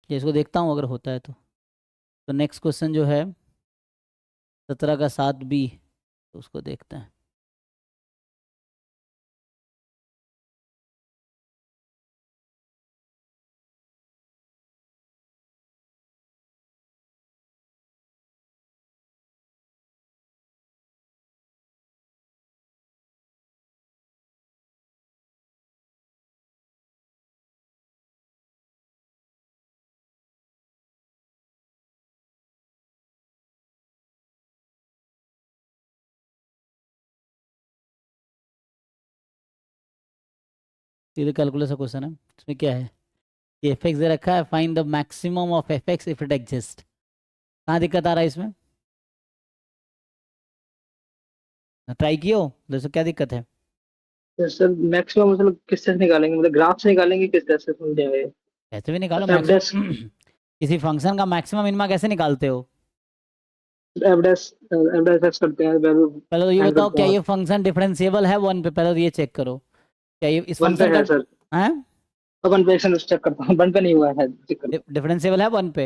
ये इसको देखता हूँ अगर होता है तो नेक्स्ट क्वेश्चन जो है 17 का 7B, तो उसको देखते हैं। सीधे कैलकुलस का क्वेश्चन है। इसमें क्या है कि एफ एक्स दे रखा है, find the maximum of F x if it exist. कहाँ दिक्कत आ रहा है इसमें? ट्राई कियो, दोस्तों क्या दिक्कत है? तो सर मैक्सिमम मतलब किस तरह से निकालेंगे, मतलब ग्राफ से निकालेंगे किस तरह से समझे? कैसे भी निकालो एफ डैश मैक्सिमम। किसी फंक्शन का मैक्सिमम मिनिमा कैसे निकालते हो? एफ डैश एक्स करते हैं, वैल्यू पहले तो ये फाइंड बताओ, करते क्या हैं। ये फंक्शन डिफरेंशिएबल है 1 पे? पहले तो ये चेक करो, क्या ये इस वन पे फंक्शन का है सर। है अब वन पे एक्शन चेक करता हूँ, वन पे नहीं हुआ है, चेक करता डिफरेंशिएबल है 1 पे?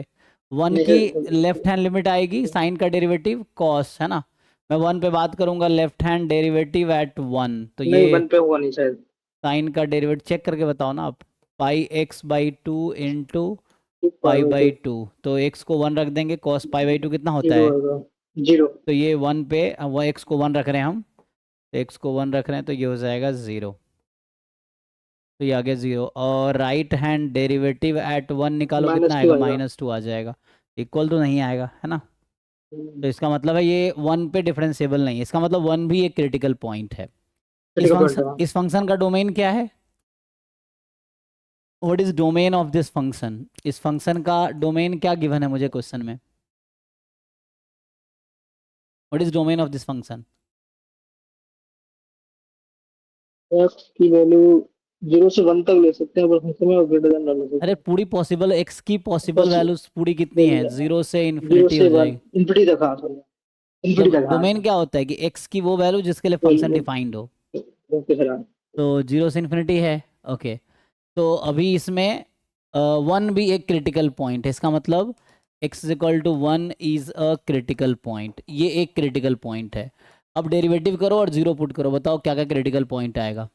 1 हूँ। की नहीं लेफ्ट हैंड लिमिट आएगी साइन का डेरिवेटिव कॉस, है ना? मैं 1 पे बात करूंगा, लेफ्ट हैंड डेरिवेटिव एट 1, तो नहीं, ये वन पे हुआ नहीं शायद। साइन का डेरिवेटिव चेक करके बताओ ना आप। Pi x/2 into pi pi by two two, तो x को 1 रख देंगे, कॉस पाई/2 कितना होता जीरो है? होगा। जीरो। तो ये 1 पे, वो x को 1 रख रहे हैं हम, तो x को 1 रख रहे हैं तो ये हो जाएगा 0। तो ये आ गया 0। और राइट हैंड डेरिवेटिव एट 1 निकालो, कितना -2 आएगा? आएगा। -2 आ जाएगा। इक्वल तो नहीं आएगा, है ना? हम्म, तो इसका मतलब है ये 1 पे डिफरेंशिएबल नहीं है, इसका मतलब 1 भी एक क्रिटिकल पॉइंट है। ठीक है पॉइंट है। इस फंक्शन का डोमेन क्या है? What is domain of this function? इस फंक्शन का डोमेन क्या गिवन है मुझे क्वेश्चन में? What is domain of this function? X की वैल्यू 0 से 1 तक ले सकते हैं, पर फंक्शन में ग्रेटर देन डाल अरे सकते पूरी पॉसिबल, एक्स की पॉसिबल हैं। वैल्यूज पूरी कितनी है? 0 से जीरो इन्फिनिटी से हो वन जाएगी। इन्फिनिटी तक, हाँ सर। इन्फिनिटी मतलब तक, हाँ डोमेन सर। क्या होता है कि एक्स की वो वैल्यू जिसके लिए फंक्शन डिफाइंड हो। ओके सर, हाँ। तो 0 से इन्फिनिटी है। ओके। तो अभी इसमें 1 भी एक क्रिटिकल पॉइंट है, इसका मतलब x=1 is a critical point, ये एक क्रिटिकल पॉइंट है। अब डेरिवेटिव करो और 0 पुट करो, बताओ क्या क्या क्रिटिकल पॉइंट आएगा?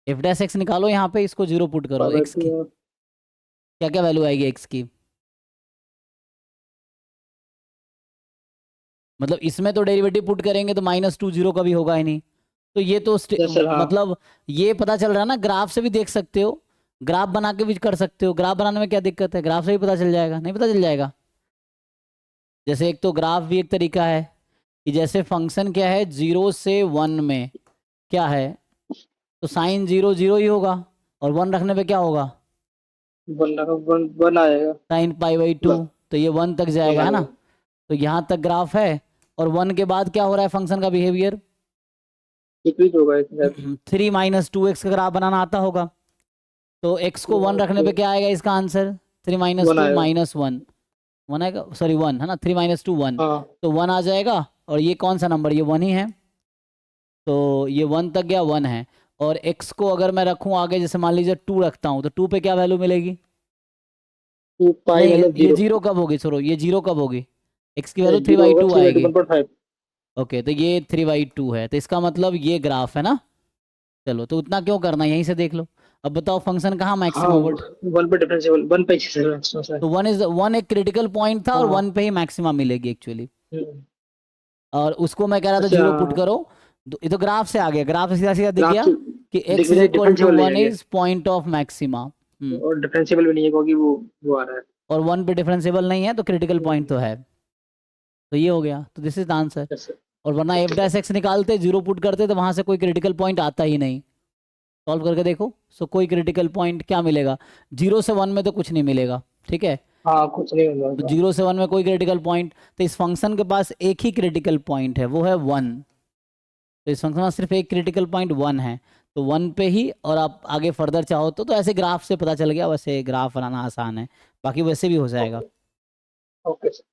एफ डैश एक्स निकालो यहाँ पे, इसको 0 पुट करो, पावर एक्स टू की क्या क्या वैल्यू आएगी एक्स की? मतलब इसमें तो डेरिवेटिव पुट करेंगे तो -2 0 का भी होगा ही नहीं। तो ये तो यस सर, हाँ। मतलब ये पता चल रहा है ना, ग्राफ से भी देख सकते हो, ग्राफ बना के भी कर सकते हो। ग्राफ बनाने में क्या दिक्कत है? ग्राफ से भी पता चल जाएगा, नहीं पता चल जाएगा? जैसे एक तो ग्राफ भी एक तरीका है कि जैसे फंक्शन क्या है 0 से 1 में क्या है, तो साइन 0 0 ही होगा, और 1 रखने पे क्या होगा? वन वन वन आएगा। साइन पाई/2। तो ये 1 तक वन जाएगा, है ना? आएगा। तो यहाँ तक ग्राफ है। और 1 के बाद क्या हो रहा है फंक्शन का बिहेवियर? डिक्रीज होगा इसमें। 3 - 2x का ग्राफ बनाना आता होगा। तो x को 1 रखने पे क्या आएगा इसका आंसर? 3 - 2 वन आएगा। -1। 1 आएगा, सॉरी 1, है ना? 3 - 2 1। हाँ। तो 1 आ जाएगा। और ये कौन सा नंबर? ये 1 ही है। तो ये 1 तक गया, 1 है। और x को अगर मैं रखूँ आगे, जैसे मान लीजिए 2 रखता हूँ, तो 2 पे क्या वैल्यू मिलेगी? 2 पाई नहीं, माइनस ये जीरो 0 कब होगी? छोड़ो, ये 0 कब होगी? x की वैल्यू थ्री जीरो बाई होगा, टू 3/2 आएगी। 1/5। ओके, तो ये 3/2 है, तो इसका मतलब ये ग्राफ है ना। चलो, तो उतना क्यों करना, यहीं से देख लो। अब बताओ फंक्शन कहाँ हाँ, मैक्सिमम? वन पे डिफरेंशियल, वन पे सर। तो 1 एक क्रिटिकल पॉइंट था, और हाँ। 1 पे ही मैक्सिमम मिलेगी एक्चुअली। हम्म, और उसको मैं कह रहा था अच्छा। 0 पुट करो। ये तो ग्राफ से आ गया, ग्राफ से सीधा सीधा दिख ग्राफ गया से कि दिख x इज रही इक्वल टू डिफरेंशियल नहीं है 1 ये। Is point of maxima. और डिफरेंशियल भी नहीं है, क्योंकि वो आ रहा है। और 1 पे डिफरेंशिएबल नहीं है, तो क्रिटिकल पॉइंट तो है। तो ये हो गया, तो this is the answer. Yes sir. और वरना एफ डैश एक्स निकालते, 0 पुट करते, तो वहां से कोई क्रिटिकल पॉइंट आता ही नहीं। सॉल्व करके देखो, सो कोई क्रिटिकल पॉइंट क्या मिलेगा? 0 से 1 में तो कुछ नहीं मिलेगा, ठीक है? हाँ, कुछ नहीं तो होगा। 0 से 1 में कोई क्रिटिकल पॉइंट, तो इस फंक्शन के पास एक ही क्रिटिकल पॉइंट है, वो है 1। तो इस फंक्शन में सिर्फ एक क्रिटिकल पॉइंट 1 है। तो 1 पे ही, और आप आगे फर्दर चाहो तो ऐसे ग्राफ से पता चल गया, वैसे ग्राफ बनाना आसान है, बाकी वैसे भी हो जाएगा। ओके। Okay sir.